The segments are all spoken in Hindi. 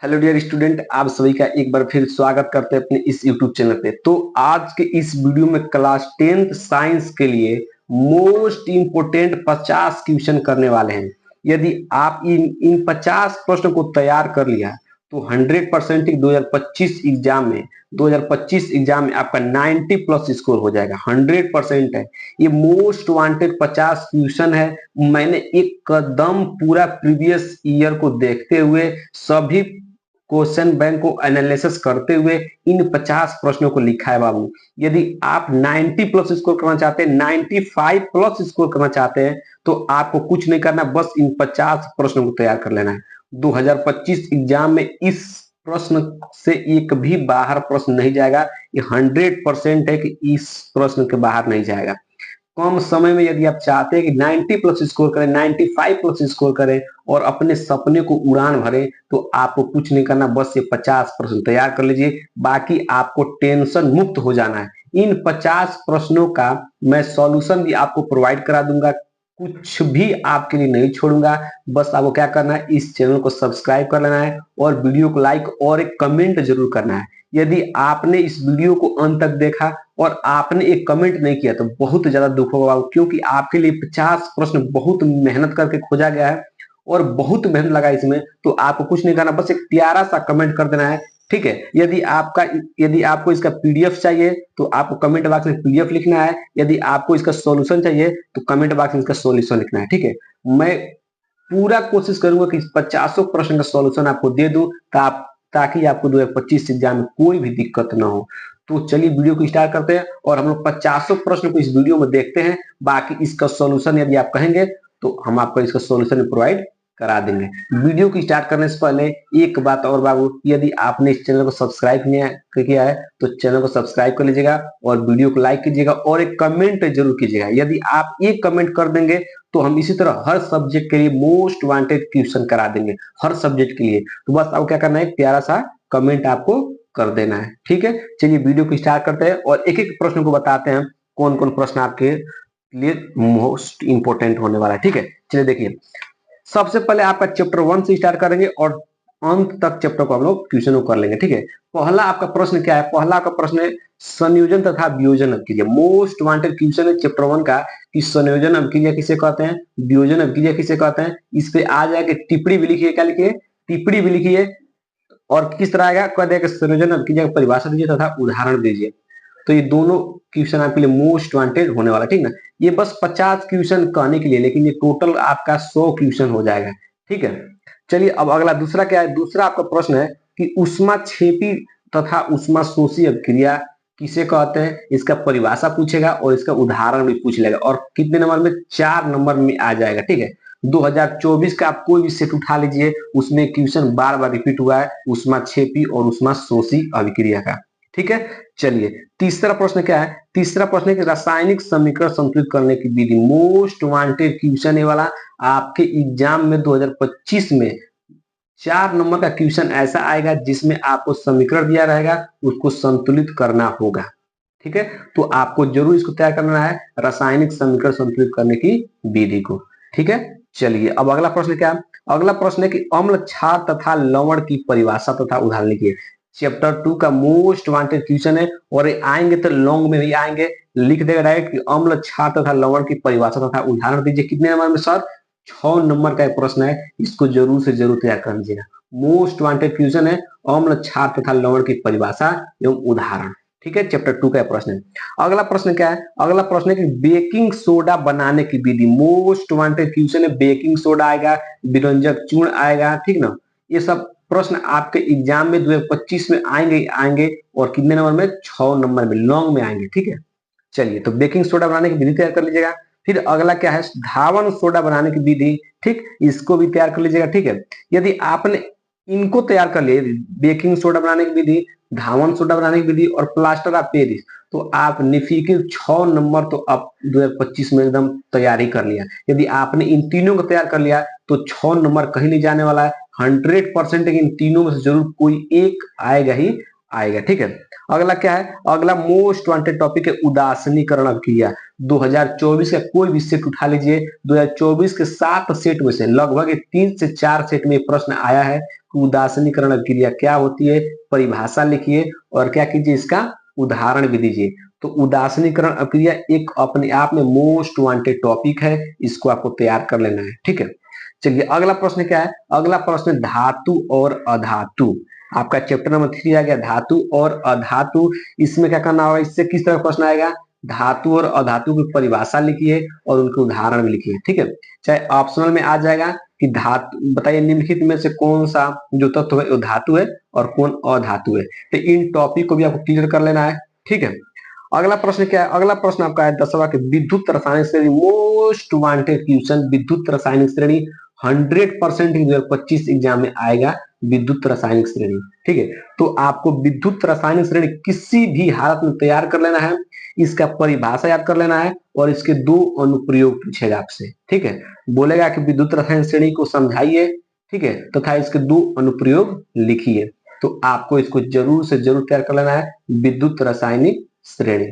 हेलो डियर स्टूडेंट, आप सभी का एक बार फिर स्वागत करते हैं अपने इस यूट्यूब चैनल पे। तो आज के इस वीडियो में क्लास 10th साइंस के लिए मोस्ट इंपोर्टेंट 50 क्वेश्चन करने वाले हैं। यदि आप इन 50 प्रश्नों को तैयार कर लिया तो 100% 2025 एग्जाम में आपका 90 प्लस स्कोर हो जाएगा। 100% है। ये मोस्ट वांटेड 50 क्वेश्चन है। मैंने एक कदम पूरा प्रीवियस ईयर को देखते हुए सभी क्वेश्चन बैंक को एनालिसिस करते हुए इन 50 प्रश्नों को लिखा है बाबू। यदि आप 90 प्लस स्कोर करना चाहते हैं, 95 प्लस स्कोर करना चाहते हैं, तो आपको कुछ नहीं करना, बस इन 50 प्रश्नों को तैयार कर लेना है। 2025 एग्जाम में इस प्रश्न से एक भी बाहर प्रश्न नहीं जाएगा। ये 100% है कि इस प्रश्न के बाहर नहीं जाएगा। कम समय में यदि आप चाहते हैं कि 90 प्लस स्कोर करें, 95 प्लस स्कोर करें और अपने सपने को उड़ान भरें, तो आपको कुछ नहीं करना, बस ये 50 प्रश्न तैयार कर लीजिए। बाकी आपको टेंशन मुक्त हो जाना है। इन 50 प्रश्नों का मैं सॉल्यूशन भी आपको प्रोवाइड करा दूंगा। कुछ भी आपके लिए नहीं छोड़ूंगा। बस आपको क्या करना है, इस चैनल को सब्सक्राइब कर लेना है और वीडियो को लाइक और एक कमेंट जरूर करना है। यदि आपने इस वीडियो को अंत तक देखा और आपने एक कमेंट नहीं किया तो बहुत ज्यादा दुख होगा, क्योंकि आपके लिए 50 प्रश्न बहुत मेहनत करके खोजा गया है और बहुत मेहनत लगा इसमें। तो आपको कुछ नहीं करना, बस एक प्यारा सा कमेंट कर देना है, ठीक है। यदि आपको इसका पीडीएफ चाहिए तो आपको कमेंट बॉक्स में पीडीएफ लिखना है। यदि आपको इसका सॉल्यूशन चाहिए तो कमेंट बॉक्स में इसका सॉल्यूशन लिखना है, ठीक है। मैं पूरा कोशिश करूंगा कि 50 प्रश्न का सॉल्यूशन आपको दे दूं ताकि आपको 2025 एग्जाम में कोई भी दिक्कत ना हो। तो चलिए वीडियो को स्टार्ट करते हैं और हम लोग 50 प्रश्न को इस वीडियो में देखते हैं। बाकी इसका सॉल्यूशन यदि आप कहेंगे तो हम आपको इसका सॉल्यूशन प्रोवाइड करा देंगे। वीडियो को स्टार्ट करने से पहले एक बात और बाबू, यदि आपने इस चैनल को सब्सक्राइब किया है तो चैनल को सब्सक्राइब कर लीजिएगा और वीडियो को लाइक कीजिएगा और एक कमेंट जरूर कीजिएगा। यदि आप एक कमेंट कर देंगे तो हम इसी तरह हर सब्जेक्ट के लिए मोस्ट वांटेड क्वेश्चन करा देंगे, हर सब्जेक्ट के लिए। तो बस आपको क्या करना है, प्यारा सा कमेंट आपको कर देना है, ठीक है। चलिए वीडियो को स्टार्ट करते हैं और एक एक प्रश्न को बताते हैं कौन कौन प्रश्न आपके लिए मोस्ट इंपोर्टेंट होने वाला है, ठीक है। चलिए देखिए, सबसे पहले आपका चैप्टर 1 से स्टार्ट करेंगे और अंत तक चैप्टर को हम लोग क्वेश्चन कर लेंगे, ठीक है। पहला आपका प्रश्न क्या है? पहला आपका प्रश्न है संयोजन तथा वियोजन अभिक्रिया। मोस्ट वांटेड क्वेश्चन है चैप्टर 1 का कि संयोजन अभिक्रिया किसे कहते हैं, वियोजन अभिक्रिया किसे कहते हैं। इस पे आ जाएगा टिप्पणी भी लिखिए, क्या लिखिए, टिप्पणी भी लिखिए और किस तरह आएगा, कह देगा संयोजन अभिक्रिया की परिभाषा दीजिए तथा उदाहरण दीजिए। तो ये दोनों क्वेश्चन आपके लिए मोस्ट वांटेड होने वाला, ठीक ना। ये बस 50 क्वेश्चन कहने के लिए, लेकिन ये टोटल आपका 100 क्वेश्चन हो जाएगा, ठीक है। चलिए अब अगला दूसरा क्या है? दूसरा आपका प्रश्न है कि ऊष्माक्षेपी तथा ऊष्माशोषी अभिक्रिया किसे कहते हैं। इसका परिभाषा पूछेगा और इसका उदाहरण भी पूछ लेगा और कितने नंबर में? 4 नंबर में आ जाएगा, ठीक है। 2024 का आप कोई भी सेट उठा लीजिए, उसमें क्वेश्चन बार बार रिपीट हुआ है ऊष्माक्षेपी और ऊष्माशोषी अभिक्रिया का, ठीक है। चलिए तीसरा प्रश्न क्या है? तीसरा प्रश्न है कि रासायनिक समीकरण संतुलित करने की विधि। मोस्ट वांटेड क्वेश्चन है वाला। आपके एग्जाम में 2025 में 4 नंबर का क्वेश्चन ऐसा आएगा जिसमें आपको समीकरण दिया रहेगा, उसको संतुलित करना होगा, ठीक है। तो आपको जरूर इसको तैयार करना है, रासायनिक समीकरण संतुलित करने की विधि को, ठीक है। चलिए अब अगला प्रश्न क्या है? अगला प्रश्न है कि अम्ल क्षार तथा लवण की परिभाषा तथा उदाहरण लिखिए। चैप्टर 2 का मोस्ट वांटेड क्वेश्चन है और ये आएंगे तो लॉन्ग में भी आएंगे। लिख देगा डायरेक्ट कि अम्ल क्षार तथा लवण की परिभाषा तथा उदाहरण दीजिए। कितने नंबर में सर? 6 नंबर का एक प्रश्न है, इसको जरूर से जरूर तैयार कर लीजिएगा। मोस्ट वांटेड क्वेश्चन है अम्ल क्षार तथा लवण की परिभाषा एवं उदाहरण, ठीक है। चैप्टर 2 का प्रश्न है। अगला प्रश्न क्या है? अगला प्रश्न है कि बेकिंग सोडा बनाने की विधि। मोस्ट वांटेड क्वेश्चन है। बेकिंग सोडा आएगा, विरंजक चूर्ण आएगा, ठीक ना। ये सब प्रश्न आपके एग्जाम में 2025 में आएंगे और कितने नंबर में? 6 नंबर में, लॉन्ग में आएंगे, ठीक है। चलिए तो बेकिंग सोडा बनाने की विधि तैयार कर लीजिएगा। फिर अगला क्या है? धावन सोडा बनाने की विधि, ठीक, इसको भी तैयार कर लीजिएगा, ठीक है। यदि आपने इनको तैयार कर लिए, बेकिंग सोडा बनाने की विधि, धावन सोडा बनाने की विधि और प्लास्टर ऑफ पेरिस, तो आप निफिकिर 6 नंबर तो आप 2025 में एकदम तैयारी कर लिया। यदि आपने इन तीनों को तैयार कर लिया तो 6 नंबर कहीं नहीं जाने वाला है। 100% इन तीनों में से जरूर कोई एक आएगा ही आएगा, ठीक है। अगला क्या है? अगला मोस्ट वांटेड टॉपिक है उदासीनीकरण अभिक्रिया। 2024 का कोई भी सेट उठा लीजिए, 2024 के 7 सेट में से लगभग 3 से 4 सेट में प्रश्न आया है उदासीनीकरण अभिक्रिया क्या होती है, परिभाषा लिखिए और क्या कीजिए, इसका उदाहरण भी दीजिए। तो उदासीनीकरण अभिक्रिया एक अपने आप में मोस्ट वांटेड टॉपिक है, इसको आपको तैयार कर लेना है, ठीक है। चलिए अगला प्रश्न क्या है, अगला प्रश्न धातु और अधातु। आपका चैप्टर नंबर 3 आ गया धातु और अधातु। इसमें क्या करना होगा, इससे किस तरह प्रश्न आएगा, धातु और अधातु की परिभाषा लिखिए और उनके उदाहरण भी लिखिए, ठीक है। चाहे ऑप्शनल में आ जाएगा कि धातु बताइए निम्नलिखित में से कौन सा जो तत्व है वो धातु है और कौन अधातु है। तो इन टॉपिक को भी आपको क्लियर कर लेना है, ठीक है। अगला प्रश्न क्या है, अगला प्रश्न आपका है 10वां के विद्युत रासायनिक श्रेणी, मोस्ट वांटेड क्वेश्चन विद्युत रासायनिक श्रेणी 100% 2025 एग्जाम में आएगा, विद्युत रासायनिक श्रेणी, ठीक है। तो आपको विद्युत रासायनिक श्रेणी किसी भी हालत में तैयार कर लेना है, इसका परिभाषा याद कर लेना है और इसके 2 अनुप्रयोग पूछेगा आपसे, ठीक है। बोलेगा कि विद्युत रासायनिक श्रेणी को समझाइए, ठीक है, तथा इसके 2 अनुप्रयोग लिखिए। तो आपको इसको जरूर से जरूर तैयार कर लेना है, विद्युत रासायनिक श्रेणी,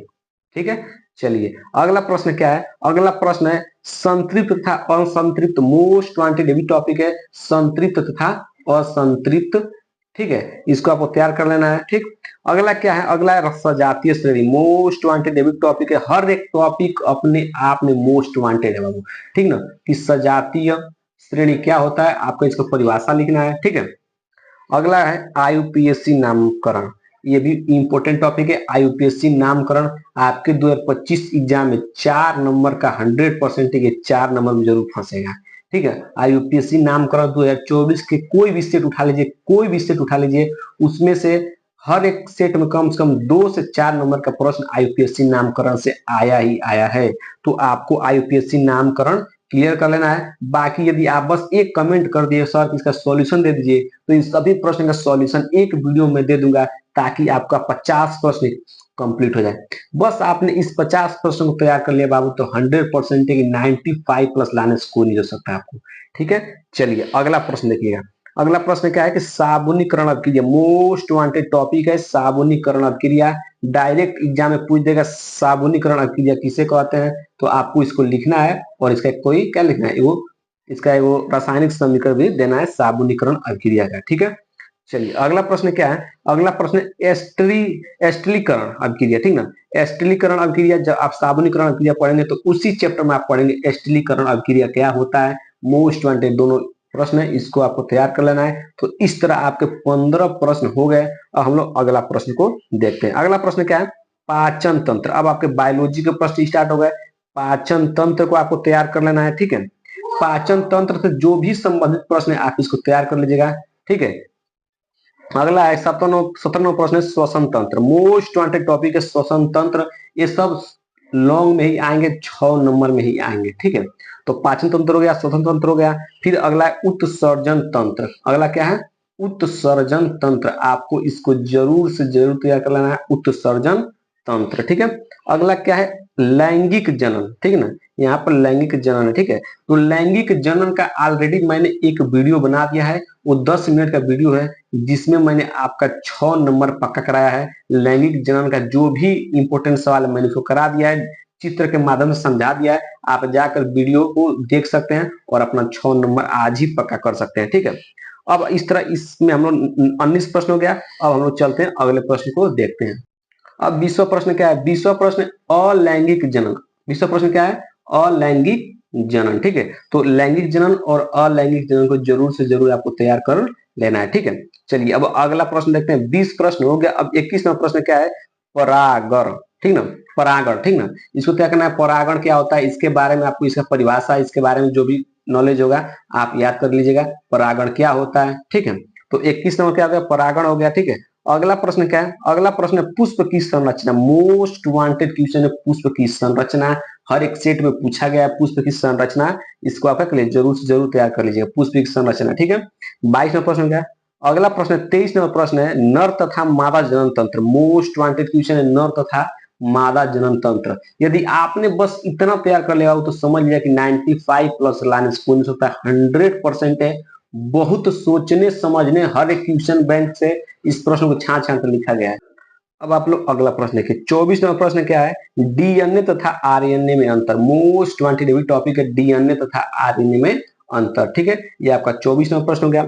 ठीक है। चलिए अगला प्रश्न क्या है, अगला प्रश्न है संतृप्त तथा असंतृप्त, मोस्ट वांटेड भी टॉपिक है, संतृप्त तथा असंतृप्त, ठीक है, इसको आपको तैयार कर लेना है, ठीक। अगला क्या है, अगला है सजातीय श्रेणी, मोस्ट वांटेड डेबिट टॉपिक है, हर एक टॉपिक अपने आप में मोस्ट वांटेड है बाबू, ठीक ना, कि सजातीय श्रेणी क्या होता है, आपको इसको परिभाषा लिखना है, ठीक है। अगला है आईयूपीएससी नामकरण, ये भी इंपॉर्टेंट टॉपिक है, आईयूपीएससी नामकरण आपके 2025 एग्जाम में 4 नंबर का 100% ये 4 नंबर में जरूर फंसेगा, ठीक है। आईयूपीएससी नामकरण 2024 के कोई भी सेट उठा लीजिए, कोई भी सेट उठा लीजिए, उसमें से हर एक सेट में कम से कम 2 से 4 नंबर का प्रश्न आईयूपीएससी नामकरण से आया ही आया है। तो आपको आईयूपीएससी नामकरण क्लियर कर लेना है। बाकी यदि आप बस एक कमेंट कर दिए सर इसका सॉल्यूशन दे दीजिए, तो इन सभी प्रश्न का सॉल्यूशन एक वीडियो में दे दूंगा, ताकि आपका 50 प्रश्न कंप्लीट हो जाए। बस आपने इस 50 प्रश्न को तैयार कर लिया बाबू, तो 100% 95 प्लस लाने से कोई नहीं हो सकता आपको, ठीक है। चलिए अगला प्रश्न देखिएगा, अगला प्रश्न क्या है कि साबुनीकरण अभिक्रिया, मोस्ट वांटेड टॉपिक है साबुनीकरण अभिक्रिया, डायरेक्ट एग्जाम में पूछ देगा साबुनीकरण अभिक्रिया किसे कहते हैं। तो आपको इसको लिखना है और इसका कोई क्या लिखना है, वो इसका वो रासायनिक समीकरण भी देना है साबुनीकरण अभिक्रिया का, ठीक है। चलिए अगला प्रश्न क्या है, अगला प्रश्न एस्टिलीकरण अभिक्रिया, ठीक ना। एस्टिलीकरण अभिक्रिया जब आप साबुनीकरण अभिक्रिया पढ़ेंगे तो उसी चैप्टर में आप पढ़ेंगे एस्टिलीकरण अभिक्रिया क्या होता है, मोस्ट वांटेड दोनों प्रश्न है, इसको आपको तैयार कर लेना है। तो इस तरह आपके 15 प्रश्न हो गए। अब हम लोग अगला प्रश्न को देखते हैं। अगला प्रश्न क्या है, पाचन तंत्र। अब आपके बायोलॉजी के प्रश्न स्टार्ट हो गए, पाचन तंत्र को आपको तैयार कर लेना है, ठीक है। पाचन तंत्र से जो भी संबंधित प्रश्न है आप इसको तैयार कर लीजिएगा, ठीक है। अगला है 17वां प्रश्न है श्वसन तंत्र, मोस्ट वांटेड टॉपिक है श्वसन तंत्र। ये सब लॉन्ग में ही आएंगे, 6 नंबर में ही आएंगे, ठीक है। तो पाचन तंत्र हो गया, श्वसन तंत्र हो गया। फिर अगला है उत्सर्जन तंत्र। अगला क्या है, उत्सर्जन तंत्र। आपको इसको जरूर से जरूर तैयार कर लेना है, उत्सर्जन तंत्र, ठीक है। अगला क्या है, लैंगिक जनन, ठीक है ना, यहाँ पर लैंगिक जनन है, ठीक है। तो लैंगिक जनन का ऑलरेडी मैंने एक वीडियो बना दिया है, वो 10 मिनट का वीडियो है, जिसमें मैंने आपका 6 नंबर पक्का कराया है। लैंगिक जनन का जो भी इंपॉर्टेंट सवाल है मैंने उसको करा दिया है, चित्र के माध्यम से समझा दिया है। आप जाकर वीडियो को देख सकते हैं और अपना 6 नंबर आज ही पक्का कर सकते हैं, ठीक है। अब इस तरह इसमें हम लोग 19 प्रश्न हो गया। अब हम लोग चलते हैं अगले प्रश्न को देखते हैं। अब 20वां प्रश्न क्या है, 20वां प्रश्न अलैंगिक जनन। 20वां प्रश्न क्या है, अलैंगिक जनन, ठीक है। तो लैंगिक जनन और अलैंगिक जनन को जरूर से जरूर आपको तैयार कर लेना है, ठीक है। चलिए अब अगला प्रश्न देखते हैं। 20 प्रश्न हो गया। अब 21वां प्रश्न क्या है, परागण, ठीक ना, परागण, ठीक ना। इसको क्या करना है, परागण क्या होता है, इसके बारे में आपको इसका परिभाषा, इसके बारे में जो भी नॉलेज होगा आप याद कर लीजिएगा, परागण क्या होता है, ठीक है। तो 21 नंबर क्या हो गया, परागण हो गया, ठीक है। अगला प्रश्न क्या है, अगला प्रश्न है पुष्प की संरचना, मोस्ट वांटेड क्वेश्चन है पुष्प की संरचना। हर एक सेट में पूछा गया है पुष्प की संरचना, इसको आप जरूर से जरूर तैयार कर लीजिएगा, पुष्प की संरचना, ठीक है। 22वां प्रश्न क्या है, अगला प्रश्न 23 नंबर प्रश्न है नर तथा मादा जनन तंत्र, मोस्ट वांटेड क्वेश्चन है नर तथा मादा जनन तंत्र। यदि आपने बस इतना तैयार कर लिया हो तो समझ लिया कि 95 प्लस लाने से कोई नहीं सकता, 100% है। बहुत सोचने समझने हर एक क्वेश्चन बैंक से इस प्रश्न को छांट छांट कर लिखा गया है। अब आप लोग अगला प्रश्न देखिए। 24 नंबर प्रश्न क्या है, डीएनए तथा आरएनए में अंतर, मोस्ट वांटेड टॉपिक है डीएनए तथा आरएनए में अंतर, ठीक है। ये आपका 24 नंबर प्रश्न हो गया।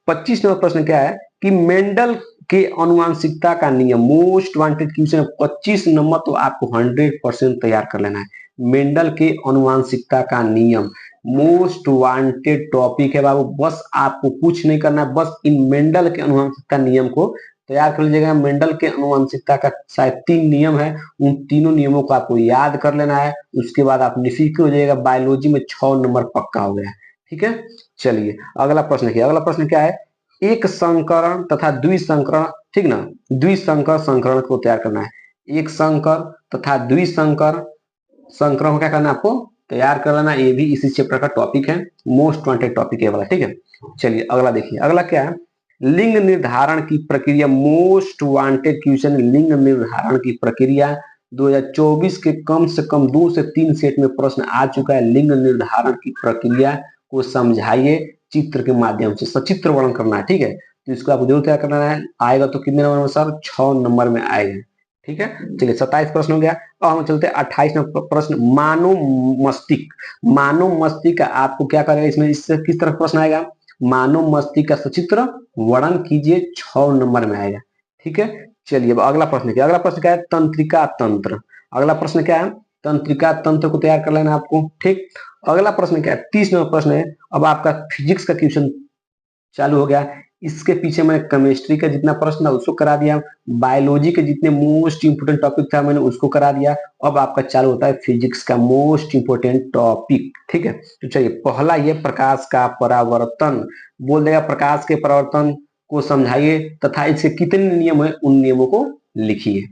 25 नंबर प्रश्न क्या है कि मेंडल के अनुवांशिकता का नियम, मोस्ट वांटेड क्वेश्चन। 25 नंबर तो आपको 100% तैयार कर लेना है। मेंडल के अनुवांशिकता का नियम मोस्ट वांटेड टॉपिक है बाबू। बस आपको कुछ नहीं करना है, बस इन मेंडल के अनुवांशिकता नियम को तैयार कर लीजिएगा। मेंडल के अनुवांशिकता का शायद 3 नियम है, उन तीनों नियमों को आपको याद कर लेना है। उसके बाद आप निफिक्र हो जाएगा। बायोलॉजी में 6 नंबर पक्का हो गया है। ठीक है, चलिए अगला प्रश्न क्या, अगला प्रश्न क्या है, एक संकरण तथा द्विसंकरण, ठीक ना, द्विसंकर संकरण को तैयार करना है। एक संकर तथा द्विसंकर संकरण को क्या करना है, आपको तैयार कर लेना। ये भी इसी चैप्टर का टॉपिक है, मोस्ट वांटेड टॉपिक है वाला। ठीक है, चलिए अगला देखिए, अगला क्या है, लिंग निर्धारण की प्रक्रिया। मोस्ट वांटेड क्वेश्चन, लिंग निर्धारण की प्रक्रिया। 2024 के कम से कम 2 से 3 सेट में प्रश्न आ चुका है। लिंग निर्धारण की प्रक्रिया को समझाइए चित्र के माध्यम से, सचित्र वर्णन करना है। ठीक है, तो इसको आपको जरूर तैयार करना है। आएगा तो कितने नंबर में सर, 6 नंबर में आएगा। ठीक है, चलिए 27 प्रश्न हो गया। अब हम चलते हैं 28 नंबर प्रश्न, मानव मस्तिष्क। मानव मस्तिष्क आपको क्या करेगा इसमें, इससे किस तरह प्रश्न आएगा, मानव मस्तिष्क का सचित्र वर्णन कीजिए, 6 नंबर में आएगा। ठीक है, चलिए अब अगला प्रश्न क्या, अगला प्रश्न क्या है, तंत्रिका तंत्र। अगला प्रश्न क्या है, तंत्रिका तंत्र को तैयार कर लेना आपको। ठीक, अगला प्रश्न क्या है, 30 नंबर प्रश्न है। अब आपका फिजिक्स का क्वेश्चन चालू हो गया। इसके पीछे मैंने केमिस्ट्री का जितना प्रश्न था उसको करा दिया, बायोलॉजी के जितने मोस्ट इंपोर्टेंट टॉपिक था मैंने उसको करा दिया। अब आपका चालू होता है फिजिक्स का मोस्ट इंपोर्टेंट टॉपिक। ठीक है, तो चलिए पहला ये प्रकाश का परावर्तन, बोल देगा प्रकाश के परावर्तन को समझाइए तथा इसके कितने नियम है उन नियमों को लिखिए।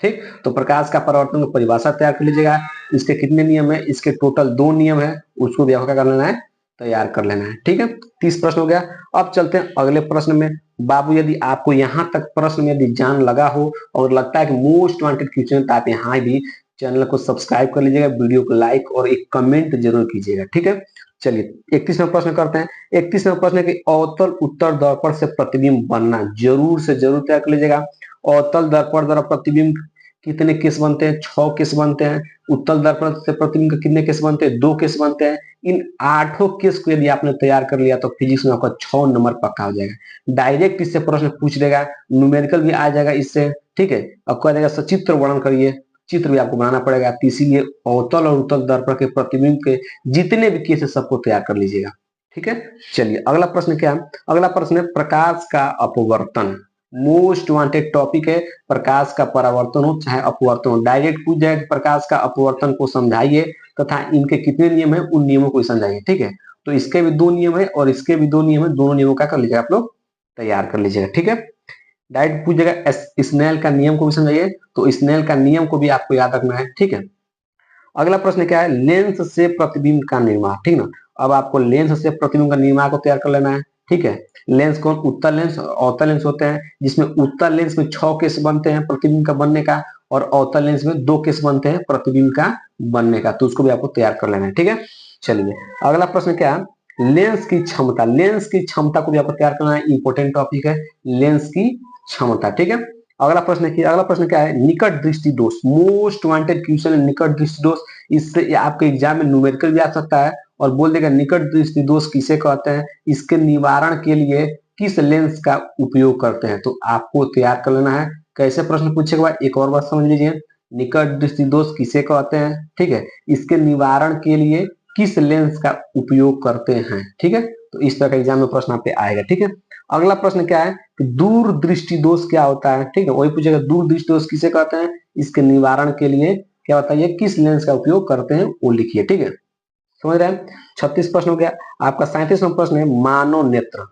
ठीक, तो प्रकाश का परावर्तन की परिभाषा तैयार कर लीजिएगा। इसके कितने नियम है, इसके टोटल 2 नियम है, उसको भी आपको क्या कर लेना है, तैयार कर लेना है। ठीक है, 30 प्रश्न हो गया। अब चलते हैं अगले प्रश्न में। बाबू यदि आपको यहाँ तक प्रश्न में यदि जान लगा हो और लगता है कि मोस्ट वांटेड क्वेश्चन, तो आप यहाँ भी चैनल को सब्सक्राइब कर लीजिएगा, वीडियो को लाइक और एक कमेंट जरूर कीजिएगा। ठीक है, चलिए 31वां प्रश्न करते हैं। 31वां प्रश्न है कि अवतल उत्तर दर्पण से प्रतिबिंब बनना, जरूर से जरूर तैयार कर लीजिएगा। अवतल दर्पण द्वारा प्रतिबिंब कितने केस बनते हैं, 6 केस बनते हैं। उत्तल दर्पण से प्रतिबिंब के कितने केस बनते हैं, 2 केस बनते हैं। इन 8 केस को यदि आपने तैयार कर लिया तो फिजिक्स में आपका 6 नंबर पक्का हो जाएगा। डायरेक्ट इससे प्रश्न पूछ लेगा, न्यूमेरिकल भी आ जाएगा इससे। ठीक है, अब कह देगा सचित्र वर्णन करिए, चित्र भी आपको बनाना पड़ेगा। इसीलिए अवतल और उत्तल दर्पण के प्रतिबिंब के जितने भी केस है सबको तैयार कर लीजिएगा। ठीक है, चलिए अगला प्रश्न क्या है, अगला प्रश्न है प्रकाश का अपवर्तन। मोस्ट वांटेड टॉपिक है, प्रकाश का परावर्तन हो चाहे अपवर्तन हो, डायरेक्ट पूछ जाए प्रकाश का अपवर्तन को समझाइए तथा इनके कितने नियम है उन नियमों को समझाइए। ठीक है, तो इसके भी 2 नियम है और इसके भी 2 नियम है, दोनों नियमों का कर लीजिएगा, आप लोग तैयार कर लीजिएगा। ठीक है, डायरेक्ट पूछेगा स्नेल का नियम को भी समझाइए, तो स्नेल का नियम को भी आपको याद रखना है। ठीक है, अगला प्रश्न क्या है, लेंस से प्रतिबिंब का निर्माण। ठीक ना, अब आपको लेंस से प्रतिबिंब का निर्माण को तैयार कर लेना है। ठीक है, लेंस कौन, उत्तल लेंस और अवतल लेंस होते हैं, जिसमें उत्तल लेंस में 6 केस बनते हैं प्रतिबिंब का बनने का, और अवतल लेंस में 2 केस बनते हैं प्रतिबिंब का बनने का, तो उसको भी आपको तैयार कर लेना है। ठीक है, चलिए अगला प्रश्न क्या है, लेंस की क्षमता। लेंस की क्षमता को भी आपको तैयार करना है, इंपोर्टेंट टॉपिक है लेंस की क्षमता। ठीक है, अगला प्रश्न क्या है, निकट दृष्टि दोष। मोस्ट वांटेड क्वेश्चन है निकट दृष्टि दोष। इससे आपके एग्जाम में न्यूमेरिकल भी आ सकता है और बोल देगा निकट दृष्टि दोष किसे कहते हैं, इसके निवारण के लिए किस लेंस का उपयोग करते हैं, तो आपको तैयार कर लेना है। कैसे प्रश्न पूछेगा, एक और बात समझ लीजिए, निकट दृष्टि दोष किसे कहते हैं, ठीक है, इसके निवारण के लिए किस लेंस का उपयोग करते हैं। ठीक है, तो इस तरह का एग्जाम में प्रश्न आप पे आएगा। ठीक है, अगला प्रश्न क्या है कि दूर दृष्टि दोष क्या होता है। ठीक है, वही पूछेगा दूर दृष्टि दोष किसे कहते हैं, इसके निवारण के लिए क्या बताइए, किस लेंस का उपयोग करते हैं वो लिखिए। ठीक है, समझ रहे हैं। 36 प्रश्न हो गया। आपका 37वां प्रश्न है मानव नेत्र।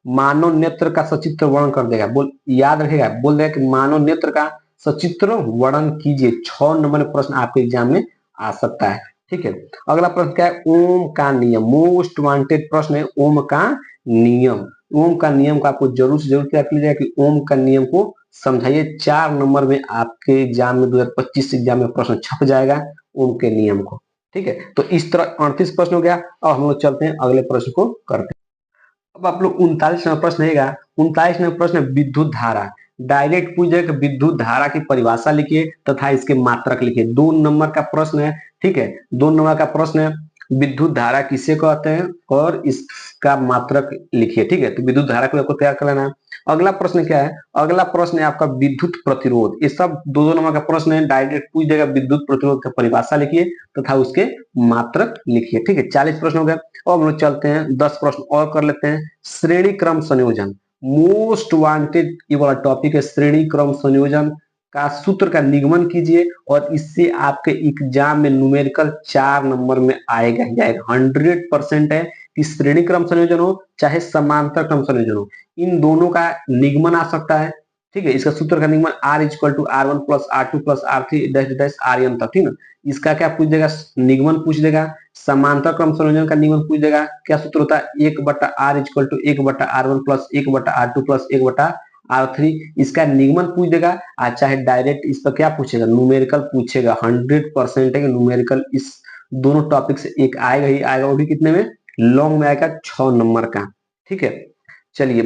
मानव नेत्र का सचित्र वर्णन कर देगा, बोल याद रखेगा, बोल देगा कि मानव नेत्र का सचित्र वर्णन कीजिए। 6 नंबर प्रश्न आपके एग्जाम में आ सकता है। ठीक है, अगला प्रश्न क्या है, ओम का नियम। मोस्ट वांटेड प्रश्न है ओम का नियम। ओम का नियम का आपको जरूर से जरूर याद कीजिएगा कि ओम का नियम को समझाइए। 4 नंबर में आपके एग्जाम में 2025 एग्जाम में प्रश्न छप जाएगा ओम के नियम को। ठीक है, तो इस तरह 38 प्रश्न हो गया। अब हम लोग चलते हैं अगले प्रश्न को करते हैं। अब आप लोग 39 नंबर प्रश्न रहेगा। 39 नंबर प्रश्न विद्युत धारा। डायरेक्ट पूछ जाएगा विद्युत धारा की परिभाषा लिखिए तथा इसके मात्रक लिखिए। 2 नंबर का प्रश्न है। ठीक है, 2 नंबर का प्रश्न है। विद्युत धारा किसे कहते हैं और इसका मात्रक लिखिए। ठीक है, तो विद्युत धारा को आपको तैयार कर लेना है। अगला प्रश्न क्या है? अगला प्रश्न है आपका विद्युत प्रतिरोध। ये सब दो नंबर का प्रश्न है, डायरेक्ट पूछ देगा। विद्युत प्रतिरोध का परिभाषा लिखिए तथा उसके मात्रक लिखिए। ठीक है, 40 प्रश्न हो गया। अब हम लोग चलते हैं 10 प्रश्न और कर लेते हैं। श्रेणी क्रम संयोजन, मोस्ट वांटेड ये वाला टॉपिक है। श्रेणी क्रम संयोजन का सूत्र का निगमन कीजिए और इससे आपके एग्जाम में न्यूमेरिकल 4 नंबर में आएगा ही आएगा। 100% है कि श्रेणी क्रम संयोजन हो चाहे समांतर क्रम संयोजन हो, इन दोनों का निगमन आ सकता है। ठीक है, इसका सूत्र का निगमन R equal to R1 plus R2 plus R3 dash dash Rn तक। ठीक है, इसका क्या पूछ देगा? निगमन पूछ देगा। समांतर क्रम संयोजन का निगमन पूछ देगा। क्या सूत्र होता है? 1/R equal to 1/R1 plus 1/R2 plus 1/R3। इसका निगमन पूछ देगा। चाहे डायरेक्ट इस पर क्या पूछेगा? न्यूमेरिकल पूछेगा। 100% है कि न्यूमेरिकल इस दोनों टॉपिक से एक आएगा ही आएगा, वो भी कितने में? लॉन्ग में आएगा, 6 नंबर का। ठीक है, चलिए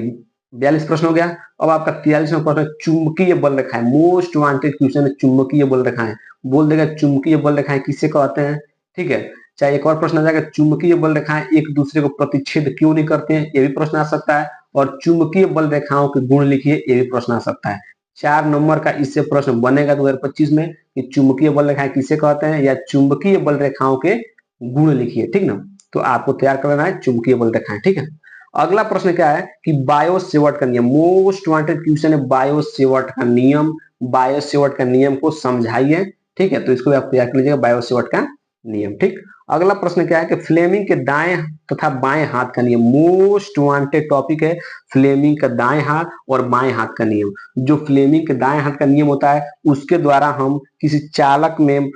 42 प्रश्न हो गया। अब आपका 43वां प्रश्न चुंबकीय बल रेखाएं, मोस्ट वांटेड क्वेश्चन है। चुंबकीय बल रेखाएं बोल देगा, चुंबकीय बल रेखाएं किसे कहते हैं? ठीक है, चाहे एक और प्रश्न आ जाएगा, चुंबकीय बल रेखाएं एक दूसरे को प्रतिच्छेद क्यों नहीं करते हैं? ये भी प्रश्न आ सकता है। और चुंबकीय बल रेखाओं के गुण लिखिए, ये भी प्रश्न आ सकता है। 4 नंबर का इससे प्रश्न बनेगा 2025 में कि चुंबकीय बल रेखाएं किसे कहते हैं या चुंबकीय बल रेखाओं के गुण लिखिए। ठीक ना, तो आपको तैयार करना है चुंबकीय बल रेखाएं। ठीक है, अगला प्रश्न क्या है कि बायो सेवर्ट का नियम, मोस्ट वांटेड क्वेश्चन है। बायो सेवर्ट का नियम, बायो सेवर्ट का नियम को समझाइए। ठीक है, तो इसको आप तैयार कर लीजिएगा, बायो सेवर्ट का नियम। ठीक, अगला प्रश्न क्या है कि फ्लेमिंग के दाएं तथा बाएं हाथ का नियम, मोस्ट वांटेड टॉपिक है। फ्लेमिंग का दाएं हाथ और बाएं हाथ का नियम। जो फ्लेमिंग के दाएं हाथ का नियम होता है उसके द्वारा हम किसी चालक में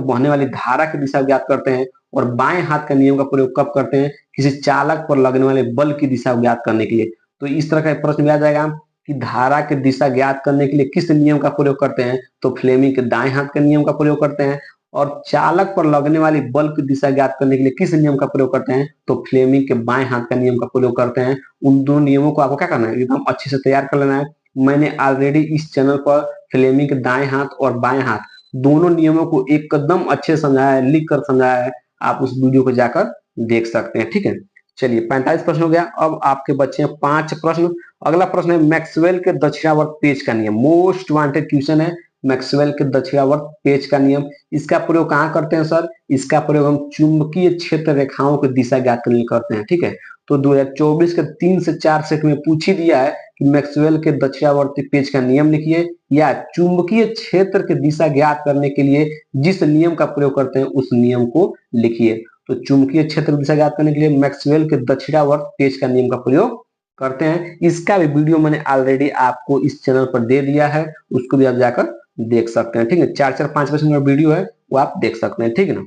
बहने वाली धारा की दिशा ज्ञात करते हैं। और बाएं हाथ का नियम का प्रयोग कब करते हैं? किसी चालक पर लगने वाले बल की दिशा ज्ञात करने के लिए। तो इस तरह का प्रश्न भी आ जाएगा कि धारा की दिशा ज्ञात करने के लिए किस नियम का प्रयोग करते हैं? तो फ्लेमिंग के दाएं हाथ के नियम का प्रयोग करते हैं। और चालक पर लगने वाली बल की दिशा ज्ञात करने के लिए किस नियम का प्रयोग करते हैं? तो फ्लेमिंग के बाएं हाथ का नियम का प्रयोग करते हैं। उन दोनों नियमों को आपको क्या करना है? एकदम अच्छे से तैयार कर लेना है। मैंने ऑलरेडी इस चैनल पर फ्लेमिंग के दाएं हाथ और बाएं हाथ दोनों नियमों को एकदम अच्छे समझाया है, लिख कर समझाया है। आप उस वीडियो को जाकर देख सकते हैं। ठीक है, चलिए 45 प्रश्न हो गया। अब आपके बच्चे हैं 5 प्रश्न। अगला प्रश्न है मैक्सवेल के दक्षिणावर्त पेच का नियम, मोस्ट वांटेड क्वेश्चन है। मैक्सवेल के दक्षिणावर्त पेच का नियम, इसका प्रयोग कहाँ करते हैं सर? इसका प्रयोग हम चुंबकीय क्षेत्र रेखाओं की दिशा ज्ञात करने करते हैं। ठीक है, तो 2024 के 3 से 4 सेट में पूछ ही दिया है कि मैक्सवेल के दक्षिणावर्ती पेच का नियम लिखिए या चुंबकीय क्षेत्र की दिशा ज्ञात करने के लिए जिस नियम का प्रयोग करते हैं उस नियम को लिखिए। तो चुंबकीय क्षेत्र की दिशा ज्ञात करने के लिए मैक्सवेल के दक्षिणावर्त पेच का नियम का प्रयोग करते हैं। इसका भी वीडियो मैंने ऑलरेडी आपको इस चैनल पर दे दिया है, उसको भी आप जाकर देख सकते हैं। ठीक है, 4-4-5 मिनट का वीडियो है, वो आप देख सकते हैं। ठीक है ना,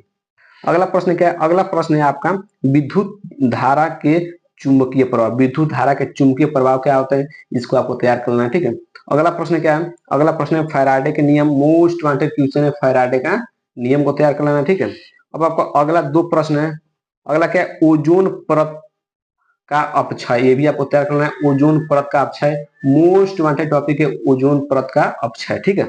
अगला प्रश्न क्या है? अगला प्रश्न है आपका विद्युत धारा के चुंबकीय प्रभाव। विद्युत धारा के चुंबकीय प्रभाव क्या होता है? इसको आपको तैयार करना है। ठीक है, अगला प्रश्न क्या है? अगला प्रश्न है फैराडे के नियम, मोस्ट वांटेड क्वेश्चन है। फैराडे का नियम को तैयार कर लेना है। ठीक है, अब आपको अगला 2 प्रश्न है। अगला क्या है? ओजोन परत का अपक्षय, ये भी आपको तैयार करना है। ओजोन परत का अपक्षय मोस्ट वांटेड टॉपिक है, ओजोन परत का अपक्षय। ठीक है,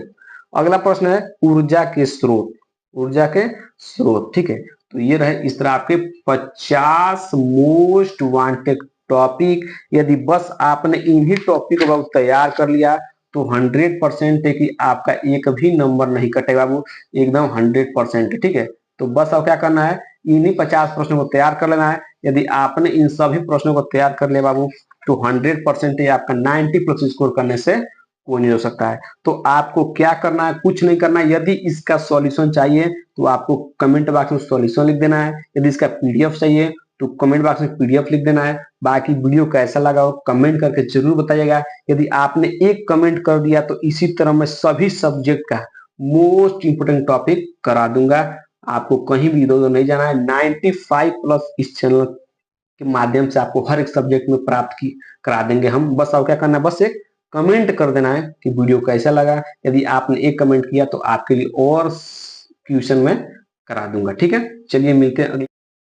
अगला प्रश्न है ऊर्जा के स्रोत, ऊर्जा के स्रोत। ठीक है, तो ये रहे इस तरह आपके 50 मोस्ट वांटेड टॉपिक। यदि बस आपने इन्हीं टॉपिक को तैयार कर लिया तो 100% है कि आपका एक भी नंबर नहीं कटेगा बाबू, एकदम 100% है। ठीक है, तो बस अब क्या करना है? इन्हीं 50 प्रश्नों को तैयार कर लेना है। यदि आपने इन सभी प्रश्नों को तैयार कर लिया बाबू तो 100% आपका 90+ स्कोर करने से कोई नहीं हो सकता है। तो आपको क्या करना है? कुछ नहीं करना है। यदि इसका सॉल्यूशन चाहिए तो आपको कमेंट बॉक्स में सॉल्यूशन लिख देना है। यदि इसका पीडीएफ चाहिए तो कमेंट बॉक्स में पीडीएफ लिख देना है। बाकी वीडियो कैसा लगा हो कमेंट करके जरूर बताइएगा। यदि आपने एक कमेंट कर दिया तो इसी तरह मैं सभी सब्जेक्ट का मोस्ट इंपोर्टेंट टॉपिक करा दूंगा। आपको कहीं भी इधर उधर नहीं जाना है। 95+ इस चैनल के माध्यम से आपको हर एक सब्जेक्ट में प्राप्त की करा देंगे हम। बस अब क्या करना है? बस एक कमेंट कर देना है कि वीडियो कैसा लगा। यदि आपने एक कमेंट किया तो आपके लिए और क्वेश्चन में करा दूंगा। ठीक है, चलिए मिलते हैं अगले